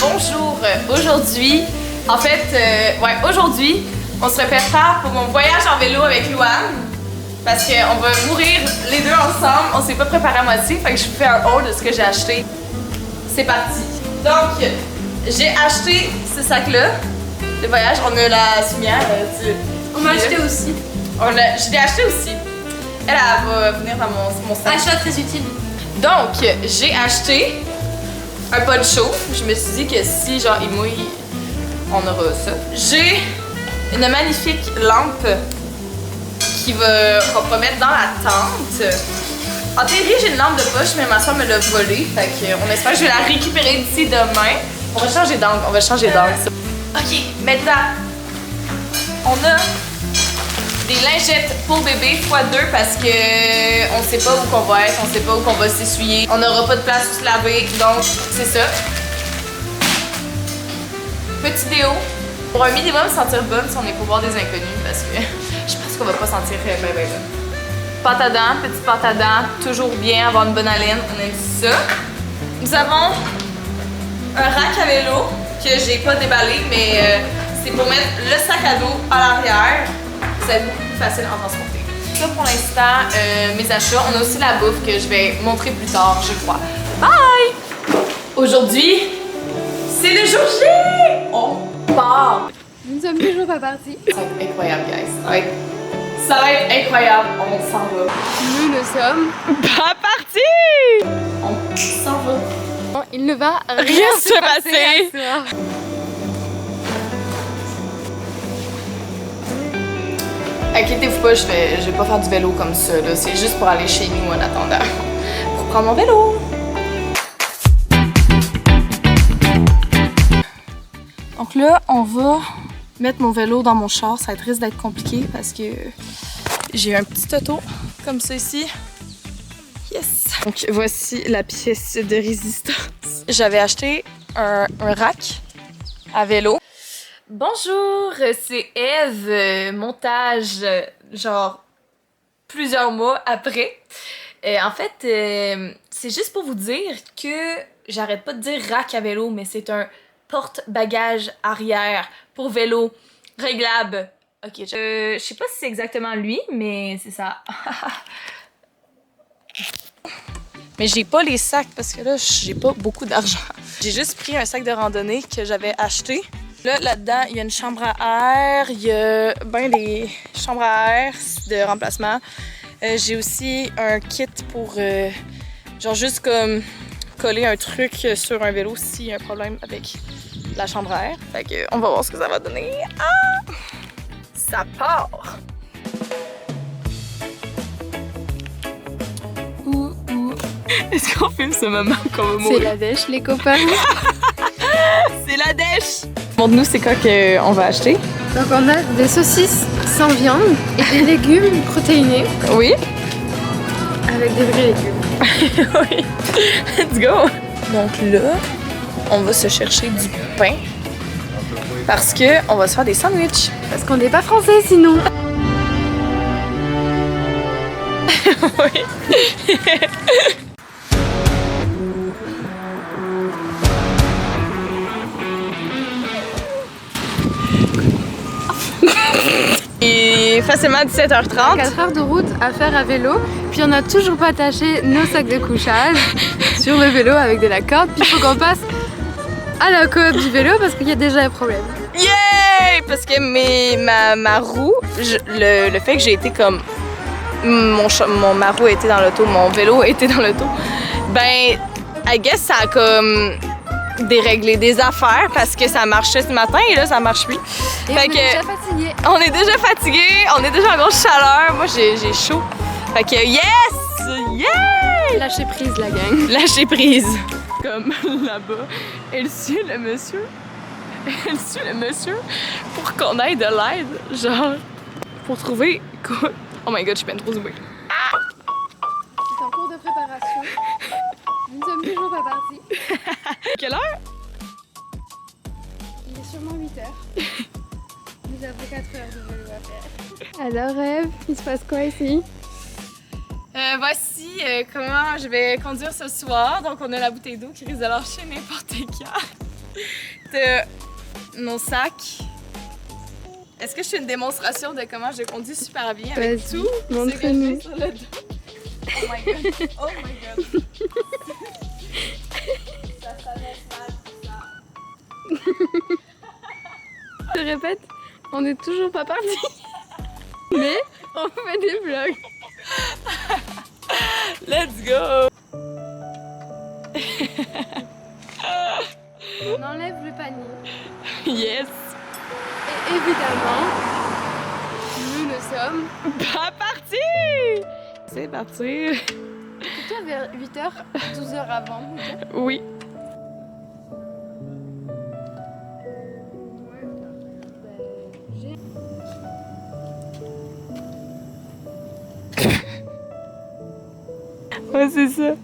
Bonjour! Aujourd'hui, en fait, aujourd'hui, on se prépare pour mon voyage en vélo avec Louane. Parce qu'on va mourir les deux ensemble. On s'est pas préparé à moitié, fait que je vous fais un haul de ce que j'ai acheté. C'est parti! Donc, j'ai acheté ce sac-là de voyage. On a la lumière. On m'a acheté aussi. Je l'ai acheté aussi. Elle va venir dans mon sac. Achat très utile. Donc, j'ai acheté un pot de chauffe. Je me suis dit que si genre il mouille, on aura ça. J'ai une magnifique lampe qu'on va mettre dans la tente. En théorie, j'ai une lampe de poche, mais ma soeur me l'a volée. Fait qu'on espère que je vais la récupérer d'ici demain. On va changer d'angle. Ok, maintenant, on a des lingettes pour bébé x2 parce que on sait pas où qu'on va être, on sait pas où qu'on va s'essuyer. On n'aura pas de place pour se laver, donc c'est ça. Petit déo. Pour un minimum sentir bonne si on est pour voir des inconnus parce que je pense qu'on va pas sentir ben bonne. Pâte à dents, petite pâte à dents, toujours bien, avoir une bonne haleine, on aime ça. Nous avons un rack à vélo que j'ai pas déballé, mais c'est pour mettre le sac à dos à l'arrière. C'est beaucoup plus facile à transporter. Ça pour l'instant, mes achats. On a aussi la bouffe que je vais montrer plus tard, je crois. Bye! Aujourd'hui, c'est le jour J! On part! Nous ne sommes toujours pas partis. Ça va être incroyable, guys. Ça va être incroyable. On s'en va. Nous ne sommes Pas partis! On s'en va. Bon, il ne va Rien se passer. ce soir. Inquiétez-vous pas, je vais pas faire du vélo comme ça. C'est juste pour aller chez nous en attendant. Pour prendre mon vélo. Donc là, on va mettre mon vélo dans mon char. Ça risque d'être compliqué parce que j'ai un petit auto comme ça ici. Yes! Donc voici la pièce de résistance. J'avais acheté un rack à vélo. Bonjour, c'est Eve, montage genre plusieurs mois après. En fait, c'est juste pour vous dire que j'arrête pas de dire rack à vélo, mais c'est un porte-bagages arrière pour vélo réglable. Ok, je sais pas si c'est exactement lui, mais c'est ça. Mais j'ai pas les sacs parce que là, j'ai pas beaucoup d'argent. J'ai juste pris un sac de randonnée que j'avais acheté. Là-dedans, il y a une chambre à air, il y a ben des chambres à air de remplacement. J'ai aussi un kit pour genre juste comme coller un truc sur un vélo s'il y a un problème avec la chambre à air. Fait que on va voir ce que ça va donner. Ah! Ça part! Est-ce qu'on filme ce moment qu'on va mourir? C'est la dèche, les copains. C'est la dèche! Montre-nous c'est quoi qu'on va acheter. Donc on a des saucisses sans viande et des légumes protéinés Oui? avec des vrais légumes. Oui! Let's go! Donc là, on va se chercher du pain parce que on va se faire des sandwichs. Parce qu'on n'est pas français sinon. Oui! Et facilement 17h30. 4 heures de route à faire à vélo, puis on n'a toujours pas attaché nos sacs de couchage sur le vélo avec de la corde, puis il faut qu'on passe à la coop du vélo parce qu'il y a déjà un problème. Yay! Parce que ma roue, le fait que j'ai été comme... ma roue était dans l'auto, mon vélo était dans l'auto, ben, I guess ça a comme déréglé des affaires parce que ça marchait ce matin et là ça marche plus. Et fait on est déjà fatigué. On est déjà fatigué, on est déjà en grosse chaleur. Moi j'ai chaud. Fait que yes! Yeah! Lâchez prise la gang. Lâcher prise. Comme là-bas, elle suit le monsieur. Elle suit le monsieur pour qu'on aille de l'aide, genre pour trouver quoi. Oh my god, je suis bien trop zoomée. C'est en cours de préparation. Nous ne sommes toujours pas partis. Quelle heure? Il est sûrement 8 heures. Nous avons 4 heures de vélo à faire. Alors Eve, il se passe quoi ici? Voici comment je vais conduire ce soir. Donc on a la bouteille d'eau qui risque de lâcher n'importe quand. de nos sacs. Est-ce que je fais une démonstration de comment je conduis super bien avec tout? Montre-nous. Sur le dos. Oh my god. Oh my god. Ça s'annonce mal tout ça. Je répète, on n'est toujours pas parti. Mais on fait des vlogs. Let's go! On enlève le panier. Yes! Et évidemment, nous sommes Pas parti! C'est parti! plutôt vers 8h, 12h avant. Oui. Ouais, c'est ça.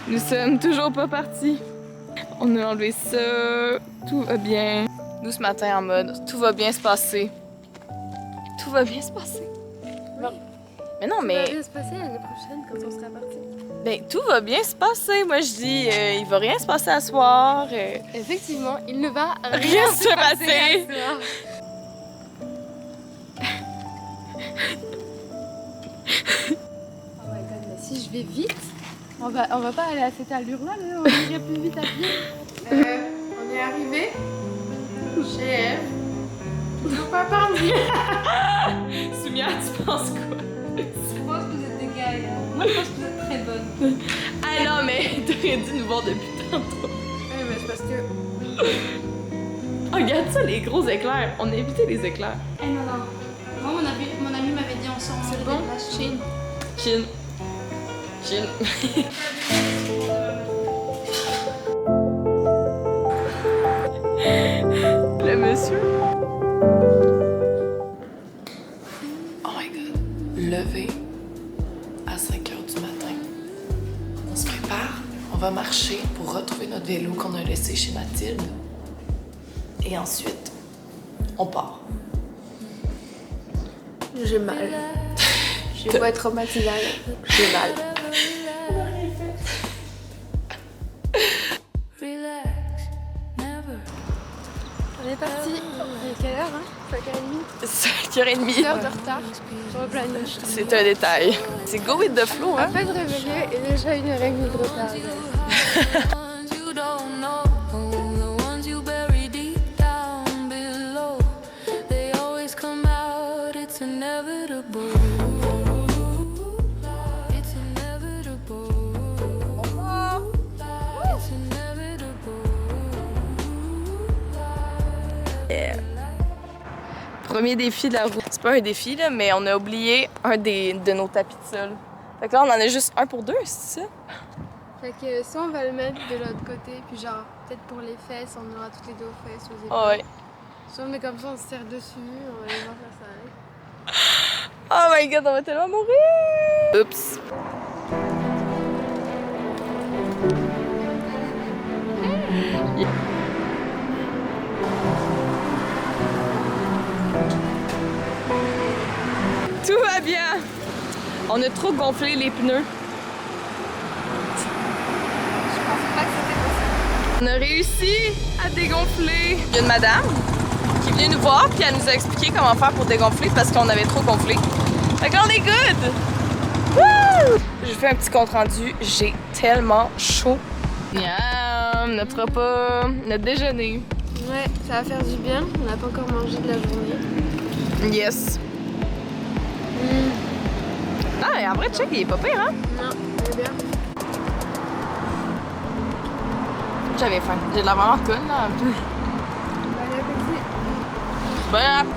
Nous sommes toujours pas partis. On a enlevé ça. Tout va bien. Nous, ce matin, en mode, tout va bien se passer. Tout va bien se passer. Bon. Mais non, Ça va mais bien se passer l'année prochaine quand on sera parti. ben, tout va bien se passer. Moi, je dis, il va rien se passer à soir. Effectivement, il ne va Rien se passer. à ce soir. Oh my god, mais si je vais vite, on va pas aller à cette allure-là, on irait plus vite à pied. On est arrivé chez Eve. Toujours pas parti. Soumia, tu penses quoi? Je pense que vous êtes des gars. Moi, je pense que vous êtes très bonnes. Ah non, mais t'aurais dû nous voir depuis tantôt. Oui, mais c'est parce que. Oh, regarde ça, les gros éclairs. On a évité les éclairs. Eh non, non. Moi, mon ami m'avait dit ensemble. C'est bon? Chine. Chin. Chin. Le monsieur. Oh my god. Levé à 5 h du matin. On se prépare. On va marcher pour retrouver notre vélo qu'on a laissé chez Mathilde. Et ensuite, on part. J'ai mal. Je vais être traumatisée. J'ai mal. On est parti. Il est quelle heure, hein 5h30. 5h30. 1 heure de retard sur le planning. C'est un détail. C'est go with the flow, À hein? peine réveillée et déjà 1h30 de retard. You don't know the ones you bury deep down below. They always come out. It's inevitable. It's inevitable. It's inevitable. Yeah. Premier défi de la route. C'est pas un défi, là, mais on a oublié un de nos tapis de sol. Fait que là, on en a juste un pour deux, c'est ça? Fait que soit on va le mettre de l'autre côté, puis genre peut-être pour les fesses, on aura toutes les deux aux fesses, aux épaules. Oh, ouais. Soit on met comme ça, on se serre dessus, on va aller voir ça. Oh my god, on va tellement mourir! Oups. Tout va bien! On a trop gonflé les pneus. On a réussi à dégonfler. Il y a une madame qui est venue nous voir puis elle nous a expliqué comment faire pour dégonfler parce qu'on avait trop gonflé. Fait qu'on est good! Wouh! Je fais un petit compte rendu. J'ai tellement chaud. Miam! Notre repas, notre déjeuner. Ouais, ça va faire du bien. On n'a pas encore mangé de la journée. Yes. Ah, et en vrai, check, il est pas pire, hein? Non, c'est bien. J'avais faim. J'ai de la vraiment conne, là. Bon appétit. Bon app.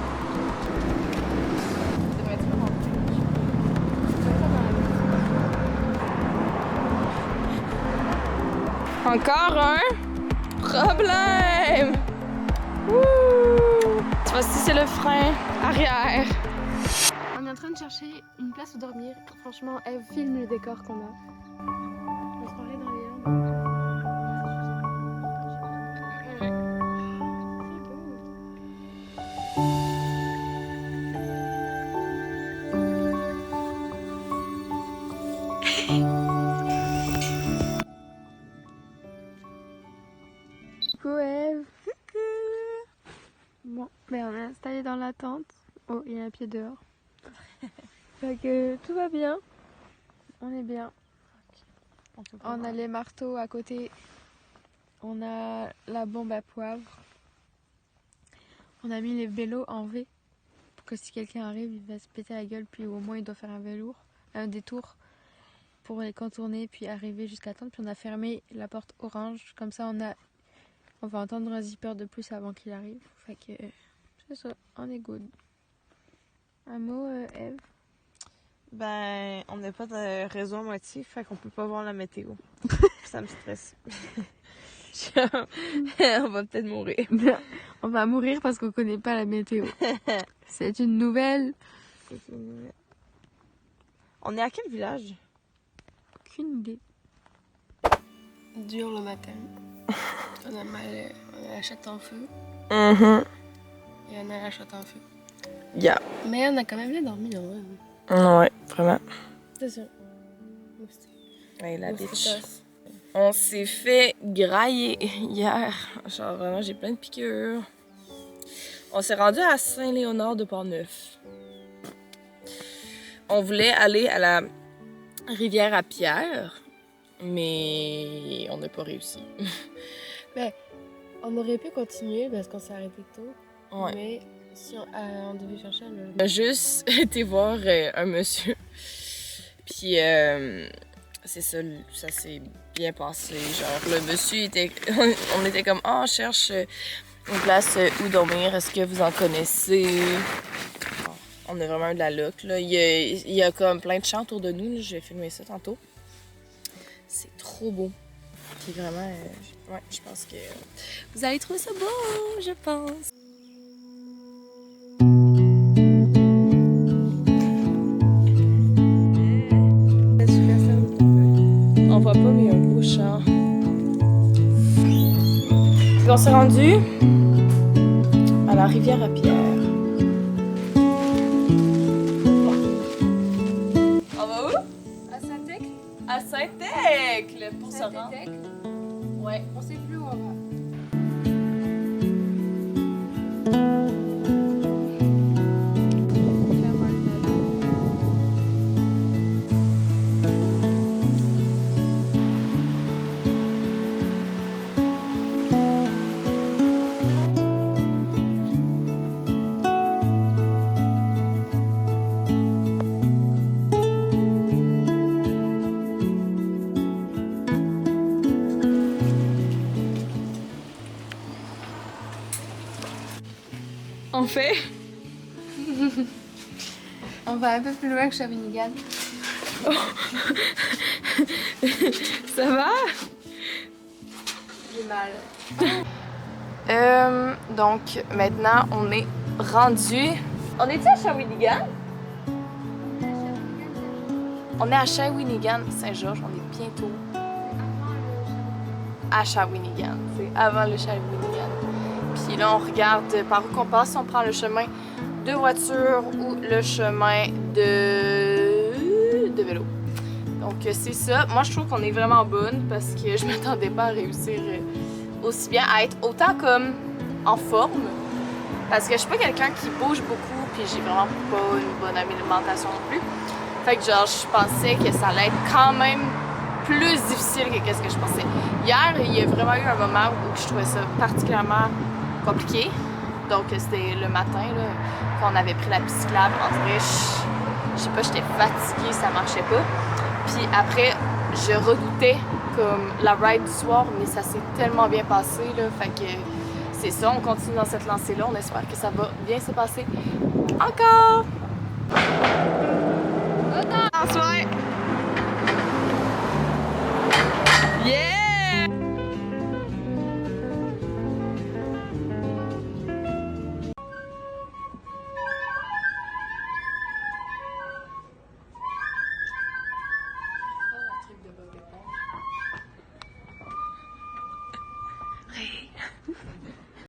Encore un problème. Wouh! Tu vois, si c'est le frein arrière. On est en train de chercher une place où dormir. Franchement, elle filme le décor qu'on a. On se croirait dans les Landes. Coucou Eve. Coucou. Bon, ben on est installé dans la tente. Oh, il y a un pied dehors. Fait que tout va bien. On est bien. On a les marteaux à côté. On a la bombe à poivre. On a mis les vélos en V pour que si quelqu'un arrive, il va se péter la gueule, puis au moins il doit faire un détour pour les contourner, puis arriver jusqu'à la tente. Puis on a fermé la porte orange, comme ça on va entendre un zipper de plus avant qu'il arrive. Fait que c'est ça, on est good. Un mot, Eve? Ben, on n'a pas de réseau à moitié, fait qu'on peut pas voir la météo. Ça me stresse. On va peut-être mourir. On va mourir parce qu'on connaît pas la météo. C'est une nouvelle. On est à quel village? Aucune idée. Dur le matin. On a la chatte en feu. Et on a la chatte en feu. Yeah. Mais on a quand même bien dormi, en vrai. Ouais, vraiment. C'est sûr. Ouais, la bitch. Moustitos. On s'est fait grailler hier. Genre vraiment, j'ai plein de piqûres. On s'est rendu à Saint-Léonard de Portneuf. On voulait aller à la rivière à Pierre, mais on n'a pas réussi. On aurait pu continuer parce qu'on s'est arrêté tôt. Ouais. Mais si on devait chercher le... On a juste été voir un monsieur. Puis c'est ça, ça s'est bien passé. Genre, le monsieur était. On était comme, on cherche une place où dormir. Est-ce que vous en connaissez? On a vraiment eu de la luck, là. Il y a comme plein de champs autour de nous. Là. Je vais filmer ça tantôt. C'est trop beau. Puis vraiment, ouais, je pense que vous allez trouver ça beau, je pense. On voit pas, mais il y a un beau champ. On s'est rendu à la rivière à Pierre. On va où? À Saint-Thècle? À Saint-Thècle pour se rendre. Ouais. On sait plus où on va. On fait? On va un peu plus loin que Shawinigan. Ça va? J'ai mal. Donc maintenant on est rendu. On est-tu à Shawinigan? On est à Shawinigan, Saint-Georges, on est bientôt à Shawinigan. C'est avant le Shawinigan. Puis là on regarde par où qu'on passe, si on prend le chemin de voiture ou le chemin de vélo. Donc c'est ça. Moi je trouve qu'on est vraiment bonne parce que je m'attendais pas à réussir aussi bien, à être autant comme en forme. Parce que je suis pas quelqu'un qui bouge beaucoup puis j'ai vraiment pas une bonne alimentation non plus. Fait que genre je pensais que ça allait être quand même plus difficile que ce que je pensais. Hier, il y a vraiment eu un moment où je trouvais ça particulièrement compliqué. Donc c'était le matin là, quand on avait pris la piste cyclable. En vrai, je sais pas, j'étais fatiguée, ça marchait pas. Puis après, je redoutais comme la ride du soir, mais ça s'est tellement bien passé là, fait que c'est ça, on continue dans cette lancée-là. On espère que ça va bien se passer encore.